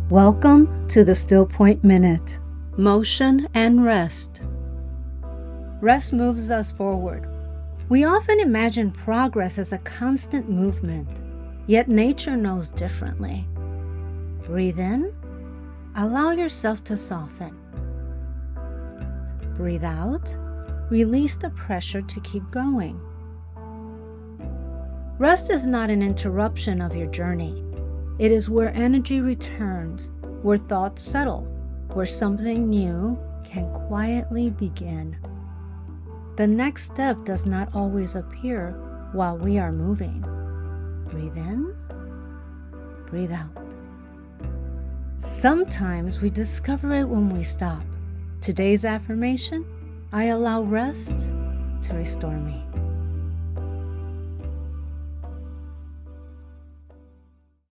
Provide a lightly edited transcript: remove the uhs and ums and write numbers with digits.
Welcome to the Still Point Minute. Motion and rest. Rest moves us forward. We often imagine progress as a constant movement, yet nature knows differently. Breathe in. Allow yourself to soften. Breathe out. Release the pressure to keep going. Rest is not an interruption of your journey. It is where energy returns, where thoughts settle, where something new can quietly begin. The next step does not always appear while we are moving. Breathe in, breathe out. Sometimes we discover it when we stop. Today's affirmation: I allow rest to restore me.